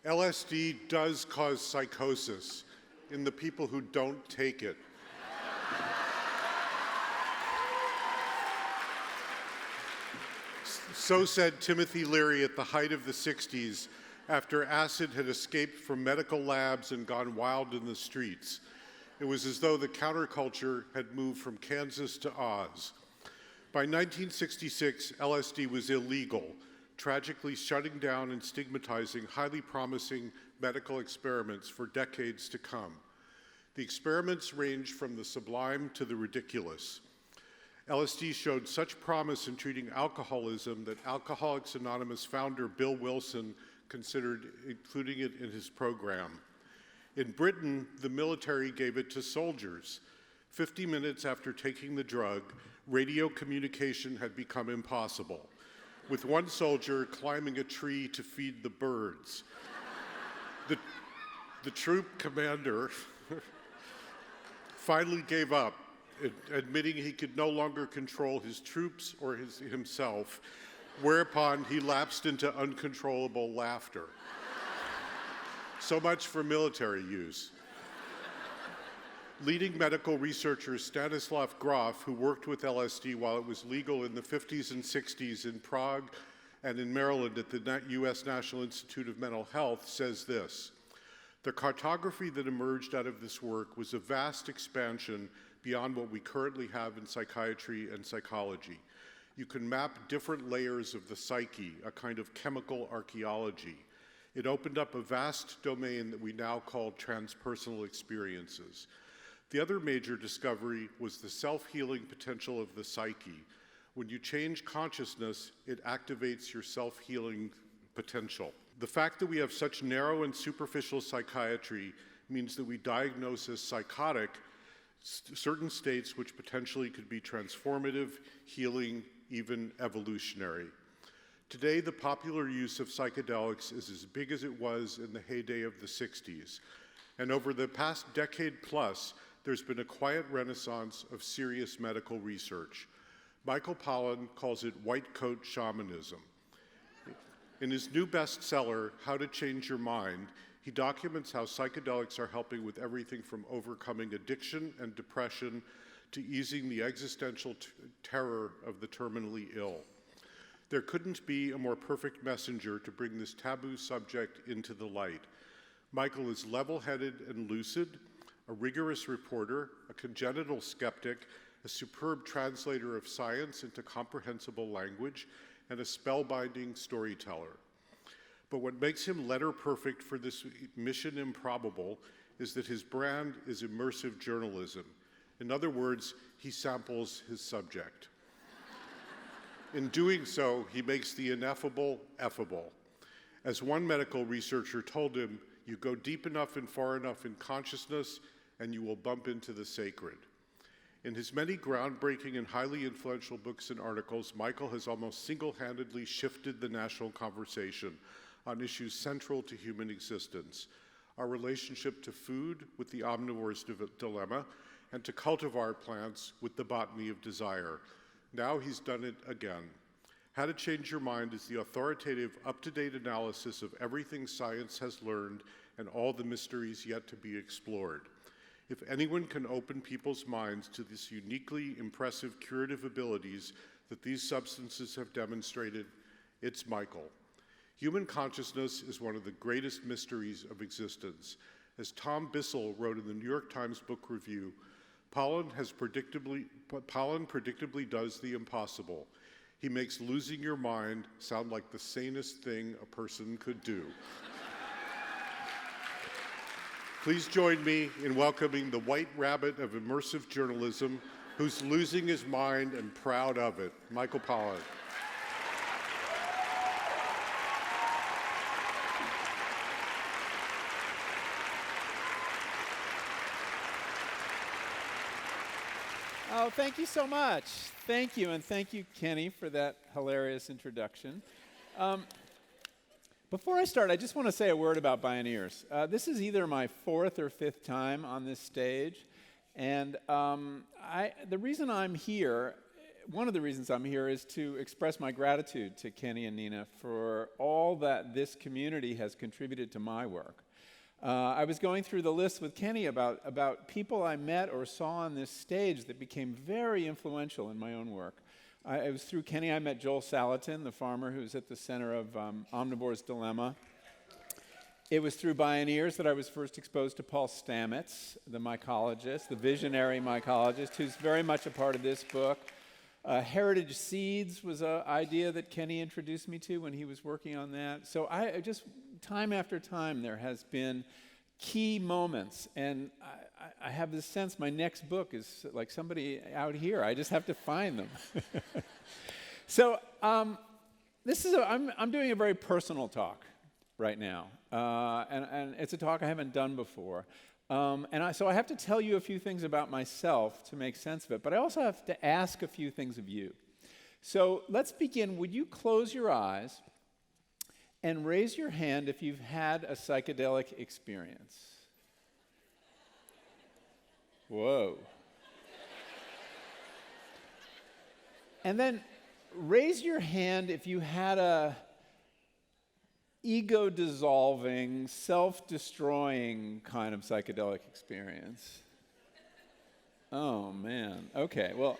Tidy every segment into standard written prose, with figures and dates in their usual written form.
LSD does cause psychosis in the people who don't take it. So said Timothy Leary at the height of the 60s after acid had escaped from medical labs and gone wild in the streets. It was as though the counterculture had moved from Kansas to Oz. By 1966, LSD was illegal, tragically shutting down and stigmatizing highly promising medical experiments for decades to come. The experiments ranged from the sublime to the ridiculous. LSD showed such promise in treating alcoholism that Alcoholics Anonymous founder Bill Wilson considered including it in his program. In Britain, the military gave it to soldiers. 50 minutes after taking the drug, radio communication had become impossible, with one soldier climbing a tree to feed the birds. The troop commander finally gave up, admitting he could no longer control his troops or himself, whereupon he lapsed into uncontrollable laughter. So much for military use. Leading medical researcher Stanislav Grof, who worked with LSD while it was legal in the 50s and 60s in Prague and in Maryland at the US National Institute of Mental Health, says this: "The cartography that emerged out of this work was a vast expansion beyond what we currently have in psychiatry and psychology. You can map different layers of the psyche, a kind of chemical archaeology. It opened up a vast domain that we now call transpersonal experiences. The other major discovery was the self-healing potential of the psyche. When you change consciousness, it activates your self-healing potential. The fact that we have such narrow and superficial psychiatry means that we diagnose as psychotic certain states which potentially could be transformative, healing, even evolutionary. Today, the popular use of psychedelics is as big as it was in the heyday of the 60s. And over the past decade plus, there's been a quiet renaissance of serious medical research. Michael Pollan calls it white coat shamanism. In his new bestseller, How to Change Your Mind, he documents how psychedelics are helping with everything from overcoming addiction and depression to easing the existential terror of the terminally ill. There couldn't be a more perfect messenger to bring this taboo subject into the light. Michael is level-headed and lucid, a rigorous reporter, a congenital skeptic, a superb translator of science into comprehensible language, and a spellbinding storyteller. But what makes him letter perfect for this mission improbable is that his brand is immersive journalism. In other words, he samples his subject. In doing so, he makes the ineffable effable. As one medical researcher told him, you go deep enough and far enough in consciousness, and you will bump into the sacred. In his many groundbreaking and highly influential books and articles, Michael has almost single-handedly shifted the national conversation on issues central to human existence: our relationship to food with the Omnivore's dilemma, and to cultivar plants with the Botany of Desire. Now he's done it again. How to Change Your Mind is the authoritative, up-to-date analysis of everything science has learned and all the mysteries yet to be explored. If anyone can open people's minds to this uniquely impressive curative abilities that these substances have demonstrated, it's Michael. Human consciousness is one of the greatest mysteries of existence. As Tom Bissell wrote in the New York Times Book Review, Pollan predictably does the impossible. He makes losing your mind sound like the sanest thing a person could do. Please join me in welcoming the white rabbit of immersive journalism, who's losing his mind and proud of it, Michael Pollan. Oh, thank you so much. Thank you, and thank you, Kenny, for that hilarious introduction. Before I start, I just want to say a word about Bioneers. This is either my fourth or fifth time on this stage, and the reason I'm here one of the reasons I'm here is to express my gratitude to Kenny and Nina for all that this community has contributed to my work. I was going through the list with Kenny about people I met or saw on this stage that became very influential in my own work. It was through Kenny I met Joel Salatin, the farmer who's at the center of Omnivore's Dilemma. It was through Bioneers that I was first exposed to Paul Stamets, the mycologist, the visionary mycologist, who's very much a part of this book. Heritage Seeds was an idea that Kenny introduced me to when he was working on that. So I just, time after time, there has been key moments, and I have this sense my next book is like somebody out here. I just have to find them. So this is I'm doing a very personal talk right now, and it's a talk I haven't done before. So I have to tell you a few things about myself to make sense of it, but I also have to ask a few things of you. So let's begin. Would you close your eyes and raise your hand if you've had a psychedelic experience? Whoa. And then raise your hand if you had a ego-dissolving, self-destroying kind of psychedelic experience. Oh, man. Okay, well,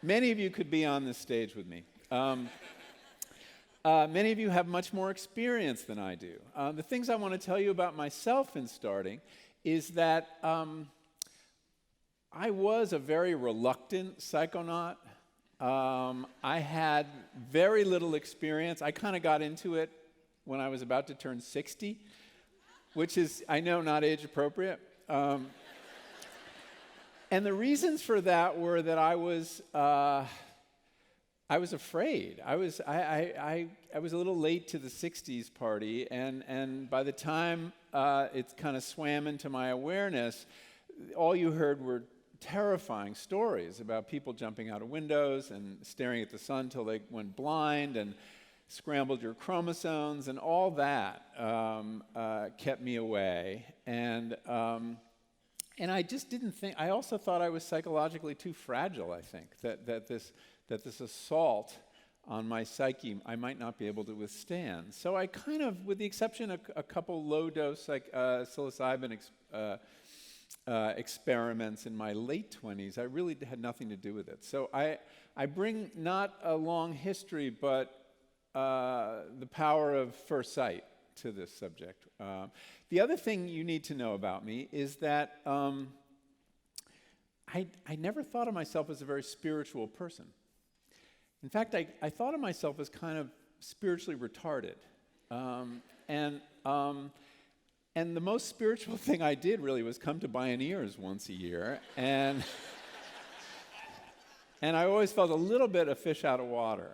many of you could be on this stage with me. Many of you have much more experience than I do. The things I want to tell you about myself in starting is that I was a very reluctant psychonaut. I had very little experience. I kind of got into it when I was about to turn 60, which is, I know, not age appropriate. And the reasons for that were that I was afraid. I was a little late to the 60s party, and by the time it kind of swam into my awareness, all you heard were terrifying stories about people jumping out of windows and staring at the sun till they went blind and scrambled your chromosomes, and all that kept me away. And I just didn't think. I also thought I was psychologically too fragile. I think that this assault on my psyche I might not be able to withstand. So I kind of, with the exception of a couple low-dose psilocybin experiments in my late 20s, I really had nothing to do with it. So I bring not a long history, but the power of first sight to this subject. The other thing you need to know about me is that I never thought of myself as a very spiritual person. In fact, I thought of myself as kind of spiritually retarded. And the most spiritual thing I did really was come to Bioneers once a year, and I always felt a little bit a fish out of water.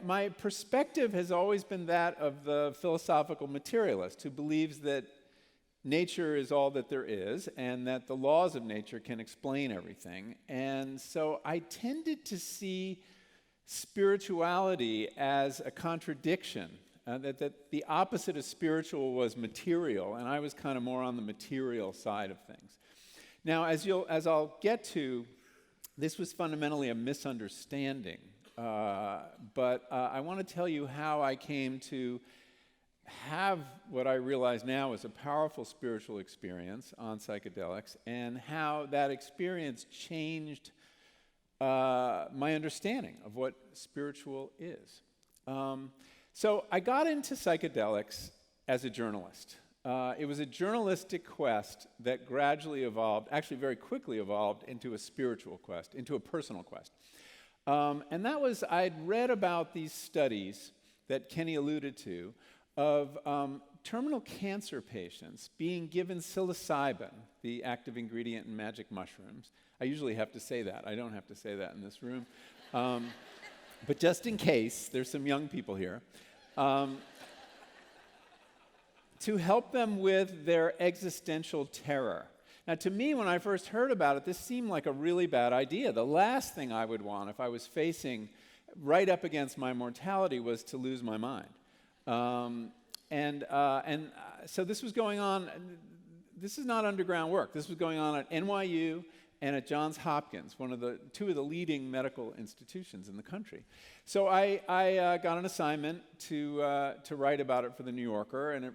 My perspective has always been that of the philosophical materialist who believes that nature is all that there is and that the laws of nature can explain everything. And so I tended to see spirituality as a contradiction, that the opposite of spiritual was material, and I was kind of more on the material side of things. Now, as I'll get to, this was fundamentally a misunderstanding, but I want to tell you how I came to have what I realize now is a powerful spiritual experience on psychedelics, and how that experience changed my understanding of what spiritual is. So I got into psychedelics as a journalist. It was a journalistic quest that gradually evolved, actually very quickly evolved, into a spiritual quest, into a personal quest. And that was, I'd read about these studies that Kenny alluded to of terminal cancer patients being given psilocybin, the active ingredient in magic mushrooms. I usually have to say that. I don't have to say that in this room. But just in case, there's some young people here. To help them with their existential terror. Now, to me, when I first heard about it, this seemed like a really bad idea. The last thing I would want if I was facing right up against my mortality was to lose my mind. So this was going on. This is not underground work. This was going on at NYU and at Johns Hopkins, two of the leading medical institutions in the country. So I got an assignment to write about it for the New Yorker, and it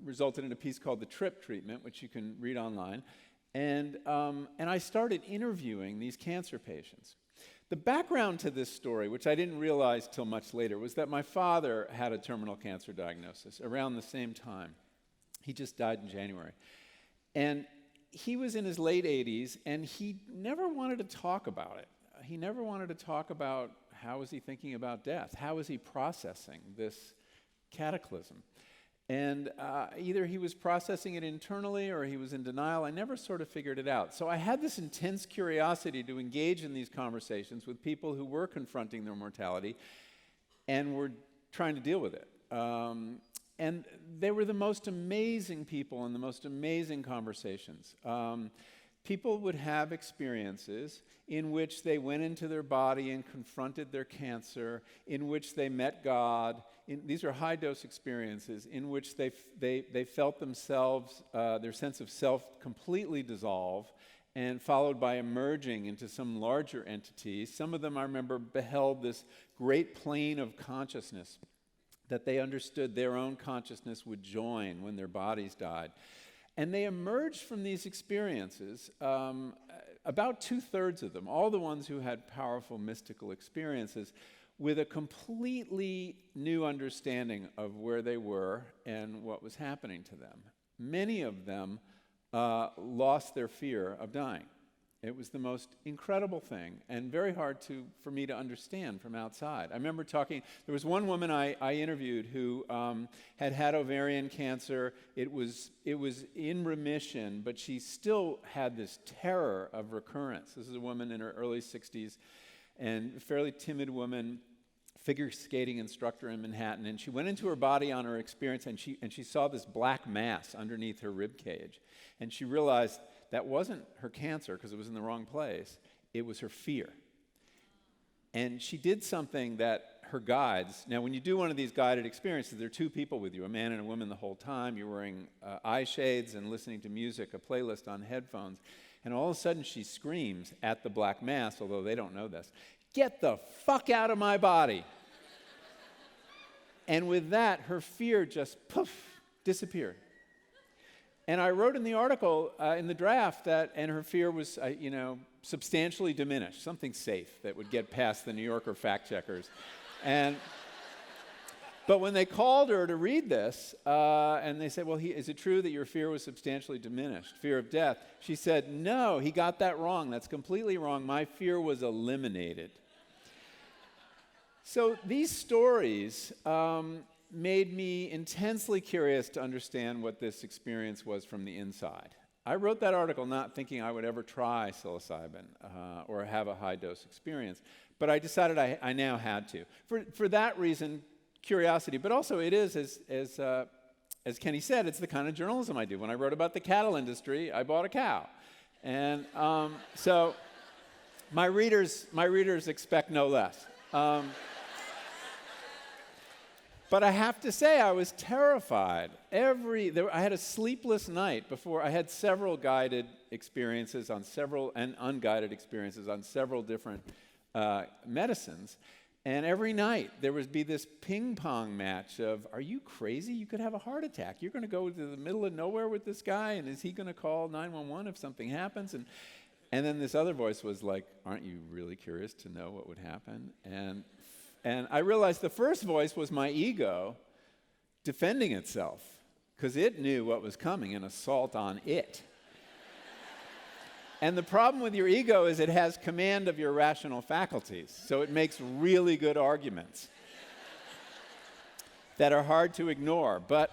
resulted in a piece called The Trip Treatment, which you can read online. And I started interviewing these cancer patients. The background to this story, which I didn't realize till much later, was that my father had a terminal cancer diagnosis around the same time. He just died in January. And he was in his late 80s, and he never wanted to talk about it. He never wanted to talk about how was he thinking about death, how was he processing this cataclysm. And either he was processing it internally or he was in denial. I never sort of figured it out. So I had this intense curiosity to engage in these conversations with people who were confronting their mortality and were trying to deal with it. And they were the most amazing people and the most amazing conversations. People would have experiences in which they went into their body and confronted their cancer, in which they met God. These are high-dose experiences in which they felt themselves, their sense of self completely dissolve, and followed by emerging into some larger entity. Some of them, I remember, beheld this great plane of consciousness that they understood their own consciousness would join when their bodies died. And they emerged from these experiences, about 2/3 of them, all the ones who had powerful mystical experiences, with a completely new understanding of where they were and what was happening to them. Many of them lost their fear of dying. It was the most incredible thing and very hard for me to understand from outside. I remember there was one woman I interviewed who had ovarian cancer. It was in remission, but she still had this terror of recurrence. This is a woman in her early 60s and a fairly timid woman, figure skating instructor in Manhattan, and she went into her body on her experience, and she saw this black mass underneath her rib cage, and she realized that wasn't her cancer because it was in the wrong place. It was her fear. And she did something that her guides, now when you do one of these guided experiences, there are two people with you, a man and a woman the whole time. You're wearing eye shades and listening to music, a playlist on headphones. And all of a sudden she screams at the black mass, although they don't know this, "Get the fuck out of my body." And with that, her fear just poof, disappeared. And I wrote in the article, in the draft, and her fear was, substantially diminished, something safe that would get past the New Yorker fact checkers. But when they called her to read this, and they said, well, is it true that your fear was substantially diminished, fear of death? She said, no, he got that wrong. That's completely wrong. My fear was eliminated. So these stories made me intensely curious to understand what this experience was from the inside. I wrote that article not thinking I would ever try psilocybin or have a high-dose experience, but I decided I now had to. For that reason, curiosity, but also it is, as Kenny said, it's the kind of journalism I do. When I wrote about the cattle industry, I bought a cow. And so my readers expect no less. But I have to say, I was terrified. I had a sleepless night before. I had several guided experiences and unguided experiences on several different medicines. And every night, there would be this ping-pong match of, are you crazy? You could have a heart attack. You're going to go to the middle of nowhere with this guy, and is he going to call 911 if something happens? And then this other voice was like, aren't you really curious to know what would happen? And I realized the first voice was my ego defending itself because it knew what was coming, an assault on it. And the problem with your ego is it has command of your rational faculties, so it makes really good arguments that are hard to ignore. But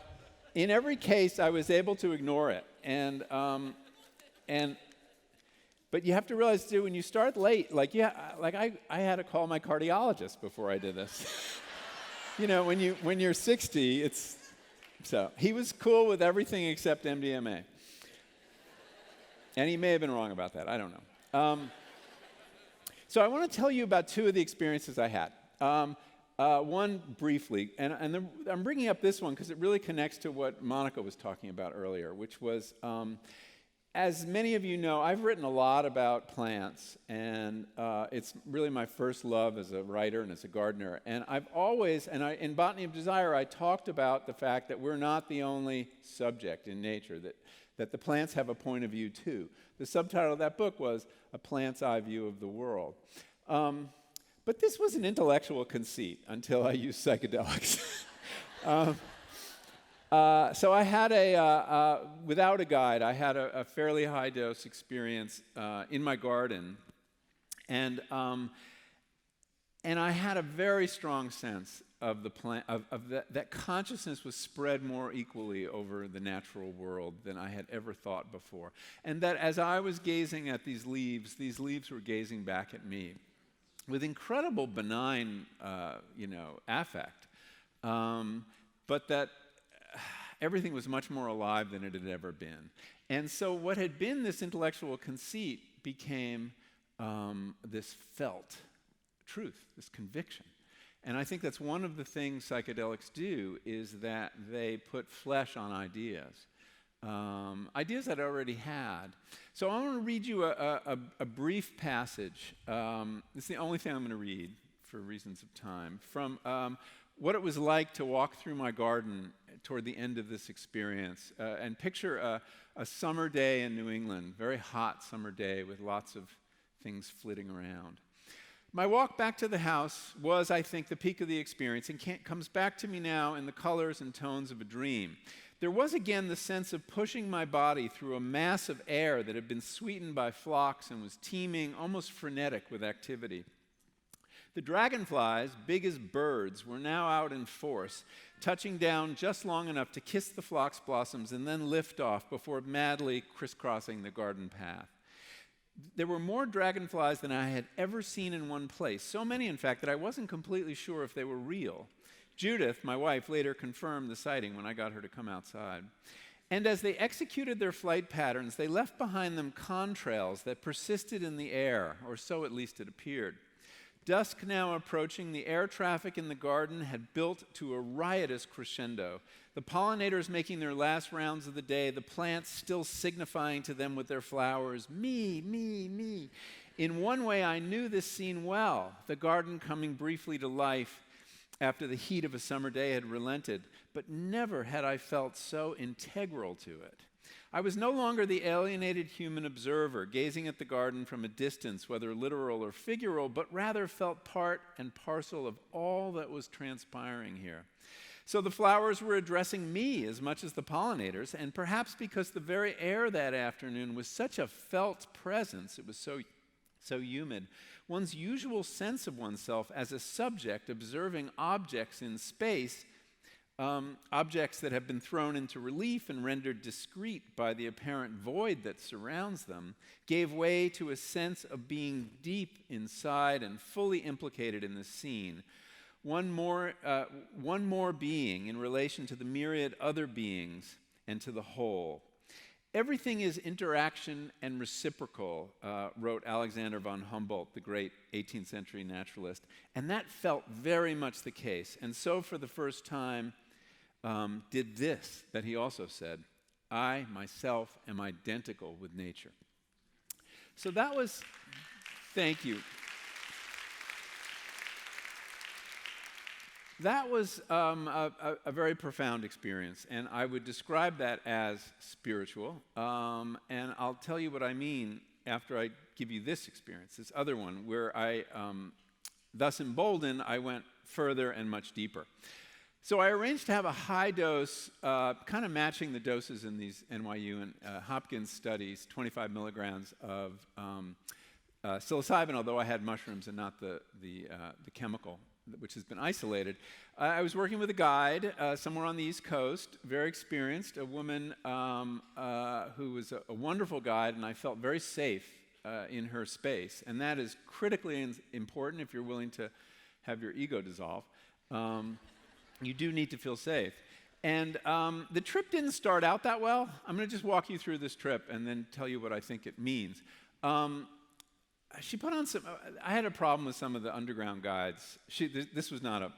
in every case, I was able to ignore it. But you have to realize, too, when you start late, I had to call my cardiologist before I did this. When you're 60, so he was cool with everything except MDMA. And he may have been wrong about that. I don't know. So I want to tell you about two of the experiences I had. One briefly, and I'm bringing up this one because it really connects to what Monica was talking about earlier, which was as many of you know, I've written a lot about plants, and it's really my first love as a writer and as a gardener. And I've always, in Botany of Desire, I talked about the fact that we're not the only subject in nature, that the plants have a point of view too. The subtitle of that book was A Plant's Eye View of the World. But this was an intellectual conceit until I used psychedelics. So I had without a guide, I had a fairly high dose experience in my garden, and I had a very strong sense of the plant, that consciousness was spread more equally over the natural world than I had ever thought before, and that as I was gazing at these leaves were gazing back at me with incredible benign, affect, but that everything was much more alive than it had ever been. And so what had been this intellectual conceit became this felt truth, this conviction. And I think that's one of the things psychedelics do, is that they put flesh on ideas. Ideas I'd already had. So I want to read you a brief passage. It's the only thing I'm going to read for reasons of time, from what it was like to walk through my garden toward the end of this experience, and picture a summer day in New England, very hot summer day with lots of things flitting around. My walk back to the house was, I think, the peak of the experience, and comes back to me now in the colors and tones of a dream. There was again the sense of pushing my body through a mass of air that had been sweetened by phlox and was teeming, almost frenetic with activity. The dragonflies, big as birds, were now out in force, touching down just long enough to kiss the phlox blossoms and then lift off before madly crisscrossing the garden path. There were more dragonflies than I had ever seen in one place, so many, in fact, that I wasn't completely sure if they were real. Judith, my wife, later confirmed the sighting when I got her to come outside. And as they executed their flight patterns, they left behind them contrails that persisted in the air, or so at least it appeared. Dusk now approaching, the air traffic in the garden had built to a riotous crescendo. The pollinators making their last rounds of the day, the plants still signifying to them with their flowers, me, me, me. In one way, I knew this scene well, the garden coming briefly to life after the heat of a summer day had relented, but never had I felt so integral to it. I was no longer the alienated human observer, gazing at the garden from a distance, whether literal or figural, but rather felt part and parcel of all that was transpiring here. So the flowers were addressing me as much as the pollinators, and perhaps because the very air that afternoon was such a felt presence, it was so humid, one's usual sense of oneself as a subject observing objects in space, objects that have been thrown into relief and rendered discrete by the apparent void that surrounds them, gave way to a sense of being deep inside and fully implicated in the scene. One more being in relation to the myriad other beings and to the whole. Everything is interaction and reciprocal, wrote Alexander von Humboldt, the great 18th century naturalist, and that felt very much the case. And so for the first time, did this, that he also said, I myself am identical with nature. So that was, thank you. That was a very profound experience, and I would describe that as spiritual, and I'll tell you what I mean after I give you this experience, this other one, where I, thus emboldened, I went further and much deeper. So I arranged to have a high dose, kind of matching the doses in these NYU and Hopkins studies, 25 milligrams of psilocybin, although I had mushrooms and not the chemical, which has been isolated. I was working with a guide somewhere on the East Coast, very experienced, a woman who was a wonderful guide, and I felt very safe in her space. And that is critically important if you're willing to have your ego dissolve. You do need to feel safe. And the trip didn't start out that well. I'm going to just walk you through this trip and then tell you what I think it means. She put on some. I had a problem with some of the underground guides. This was not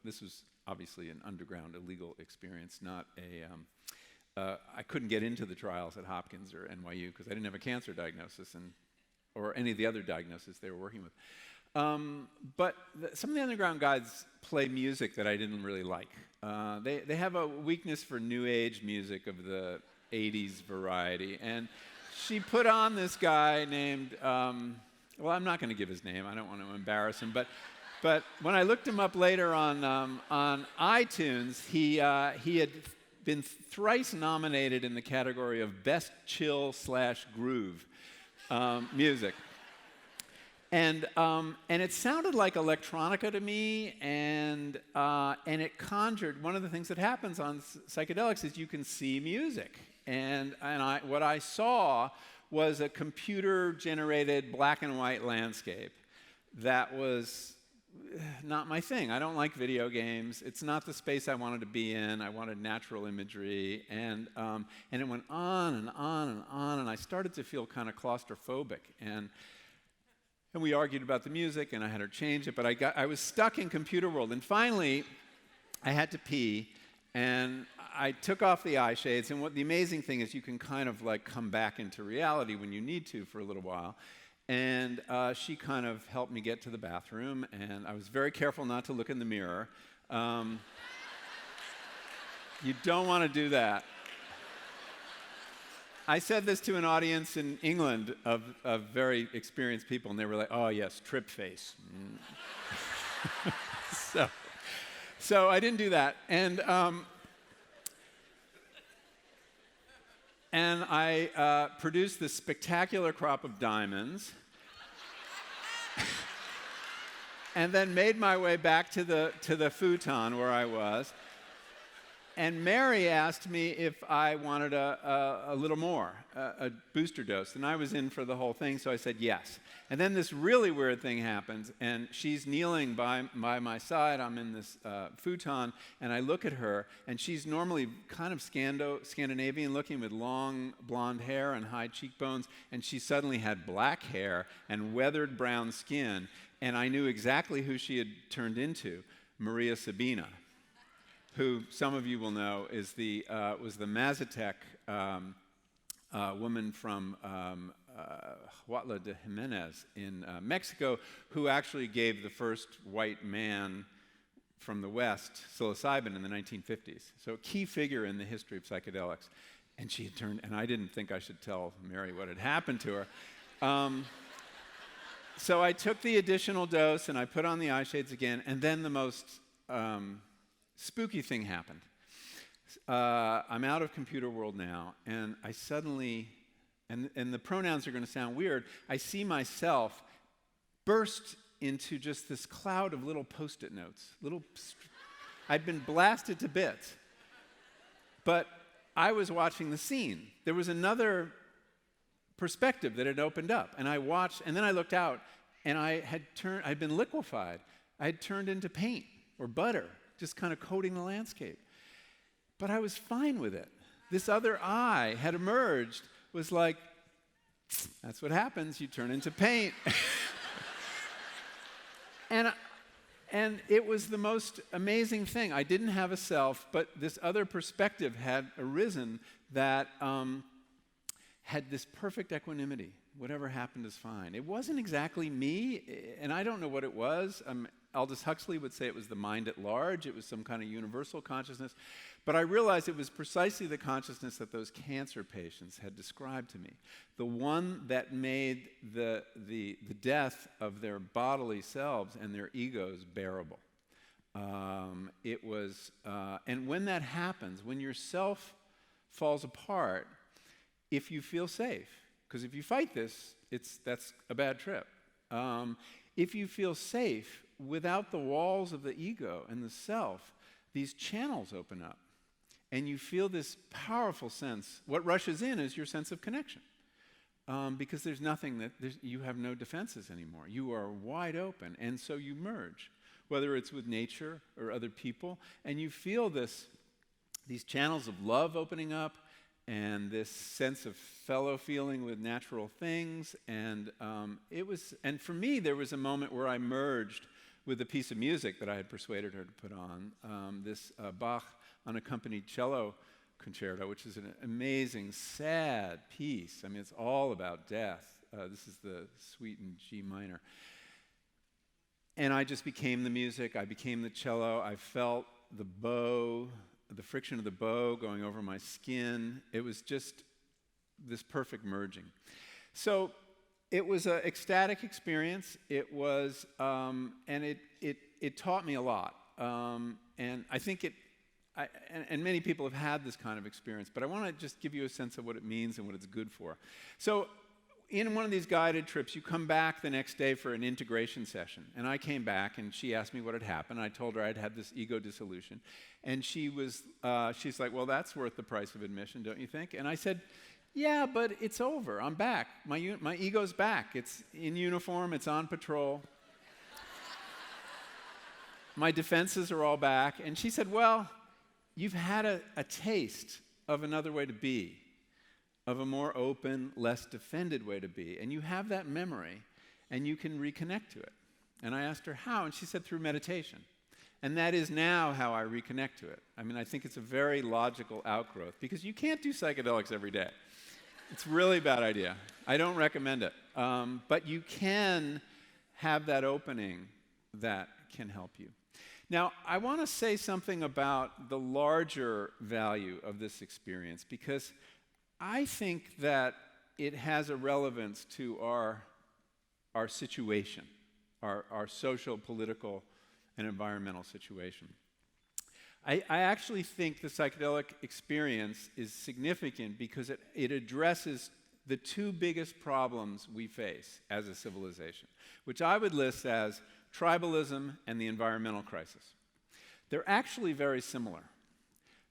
this was obviously an underground illegal experience, not I couldn't get into the trials at Hopkins or NYU because I didn't have a cancer diagnosis or any of the other diagnoses they were working with. But some of the underground guides play music that I didn't really like. They have a weakness for new age music of the 80s variety. And she put on this guy named, well, I'm not going to give his name. I don't want to embarrass him. But when I looked him up later on iTunes, he had been thrice nominated in the category of Best Chill/Groove music. And it sounded like electronica to me, and it conjured, one of the things that happens on psychedelics is you can see music. And what I saw was a computer-generated black and white landscape that was not my thing. I don't like video games. It's not the space I wanted to be in. I wanted natural imagery, and it went on and on and on, and I started to feel kind of claustrophobic. And we argued about the music, and I had her change it, but I was stuck in computer world. And finally, I had to pee, and I took off the eye shades. And what the amazing thing is, you can kind of like come back into reality when you need to for a little while. And she kind of helped me get to the bathroom, and I was very careful not to look in the mirror. You don't want to do that. I said this to an audience in England of very experienced people, and they were like, "Oh yes, trip face." So I didn't do that, and I produced this spectacular crop of diamonds, and then made my way back to the futon where I was. And Mary asked me if I wanted a little more, a booster dose. And I was in for the whole thing, so I said yes. And then this really weird thing happens, and she's kneeling by my side. I'm in this futon, and I look at her, and she's normally kind of Scandinavian looking with long blonde hair and high cheekbones, and she suddenly had black hair and weathered brown skin, and I knew exactly who she had turned into, Maria Sabina, who some of you will know was the Mazatec woman from Huautla de Jimenez in Mexico, who actually gave the first white man from the West psilocybin in the 1950s. So a key figure in the history of psychedelics. And she had turned, and I didn't think I should tell Mary what had happened to her. So I took the additional dose, and I put on the eye shades again, and then the most spooky thing happened. I'm out of computer world now, and I suddenly, and the pronouns are going to sound weird, I see myself burst into just this cloud of little Post-it notes. I'd been blasted to bits, but I was watching the scene. There was another perspective that had opened up, and I watched, and then I looked out, and I'd been liquefied. I had turned into paint or butter, just kind of coating the landscape. But I was fine with it. This other I had emerged, was like, that's what happens, you turn into paint. And it was the most amazing thing. I didn't have a self, but this other perspective had arisen that had this perfect equanimity. Whatever happened is fine. It wasn't exactly me, and I don't know what it was. Aldous Huxley would say it was the mind at large. It was some kind of universal consciousness. But I realized it was precisely the consciousness that those cancer patients had described to me. The one that made the death of their bodily selves and their egos bearable. And when that happens, when your self falls apart, if you feel safe, because if you fight this, that's a bad trip. If you feel safe, without the walls of the ego and the self, these channels open up. And you feel this powerful sense. What rushes in is your sense of connection. Because there's nothing you have no defenses anymore. You are wide open. And so you merge, whether it's with nature or other people. And you feel these channels of love opening up, and this sense of fellow feeling with natural things. And and for me, there was a moment where I merged with a piece of music that I had persuaded her to put on, this Bach unaccompanied cello Concerto, which is an amazing, sad piece. I mean, it's all about death. This is the suite in G minor. And I just became the music. I became the cello. I felt the bow, the friction of the bow going over my skin. It was just this perfect merging. So it was an ecstatic experience. It was, and it taught me a lot. And I think and many people have had this kind of experience, but I want to just give you a sense of what it means and what it's good for. So in one of these guided trips, you come back the next day for an integration session. And I came back, and she asked me what had happened. I told her I'd had this ego dissolution. And she's like, well, that's worth the price of admission, don't you think? And I said, yeah, but it's over. I'm back. My ego's back. It's in uniform. It's on patrol. My defenses are all back. And she said, well, you've had a taste of another way to be, of a more open, less defended way to be. And you have that memory, and you can reconnect to it. And I asked her how, and she said through meditation. And that is now how I reconnect to it. I mean, I think it's a very logical outgrowth, because you can't do psychedelics every day. It's a really bad idea. I don't recommend it. But you can have that opening that can help you. Now, I want to say something about the larger value of this experience, because I think that it has a relevance to our situation, our social, political, and environmental situation. I actually think the psychedelic experience is significant because it addresses the two biggest problems we face as a civilization, which I would list as tribalism and the environmental crisis. They're actually very similar.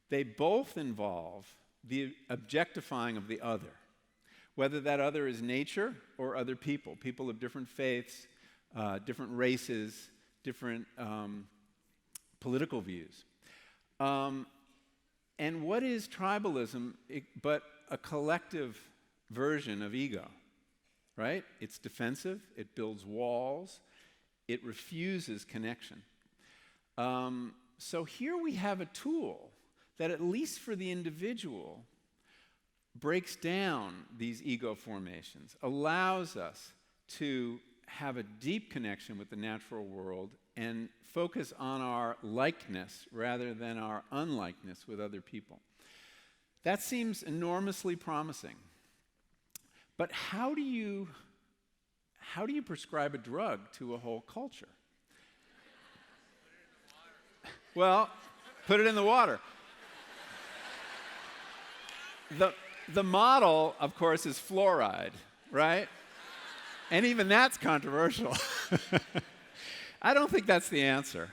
They both involve the objectifying of the other, whether that other is nature or other people, people of different faiths, different races, different political views. And what is tribalism but a collective version of ego, right? It's defensive, it builds walls, it refuses connection. So here we have a tool that, at least for the individual, breaks down these ego formations, allows us to have a deep connection with the natural world and focus on our likeness rather than our unlikeness with other people. That seems enormously promising. But how do you prescribe a drug to a whole culture? Well, put it in the water. The model, of course, is fluoride, right? And even that's controversial. I don't think that's the answer.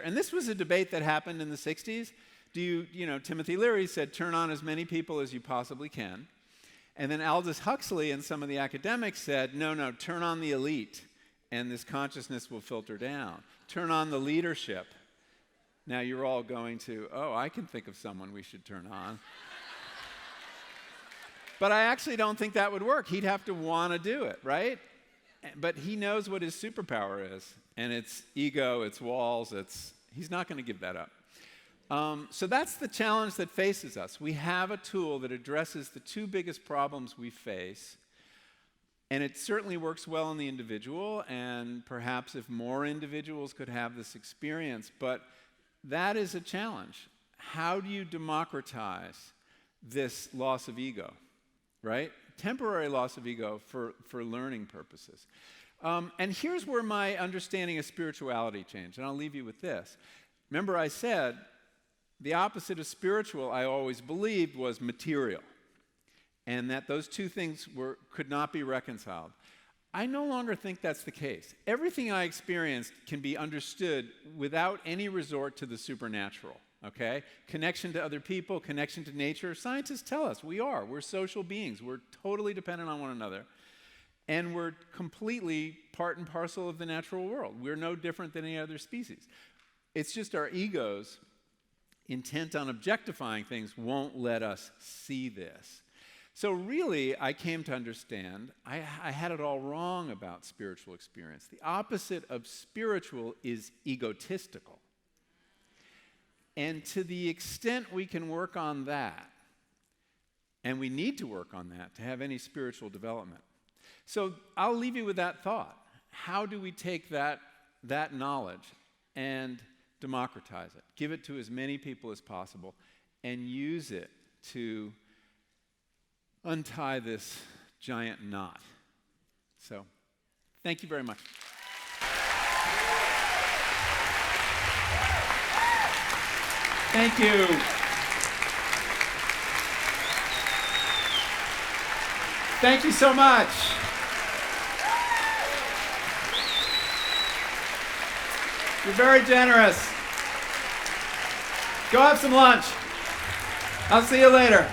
And this was a debate that happened in the 60s. Timothy Leary said, turn on as many people as you possibly can. And then Aldous Huxley and some of the academics said, no, turn on the elite, and this consciousness will filter down. Turn on the leadership. Now you're all going to, I can think of someone we should turn on. But I actually don't think that would work. He'd have to want to do it, right? But he knows what his superpower is, and it's ego, it's walls, he's not going to give that up. So that's the challenge that faces us. We have a tool that addresses the two biggest problems we face, and it certainly works well in the individual, and perhaps if more individuals could have this experience, but that is a challenge. How do you democratize this loss of ego, right? Temporary loss of ego for learning purposes. And here's where my understanding of spirituality changed, and I'll leave you with this. Remember I said the opposite of spiritual, I always believed, was material, and that those two things could not be reconciled. I no longer think that's the case. Everything I experienced can be understood without any resort to the supernatural, okay? Connection to other people, connection to nature. Scientists tell us we're social beings. We're totally dependent on one another, and we're completely part and parcel of the natural world. We're no different than any other species. It's just our egos, intent on objectifying things, won't let us see this. So really, I came to understand I had it all wrong about spiritual experience. The opposite of spiritual is egotistical. And to the extent we can work on that, and we need to work on that to have any spiritual development. So I'll leave you with that thought. How do we take that knowledge and democratize it, give it to as many people as possible, and use it to untie this giant knot? So, thank you very much. Thank you. Thank you so much. You're very generous. Go have some lunch. I'll see you later.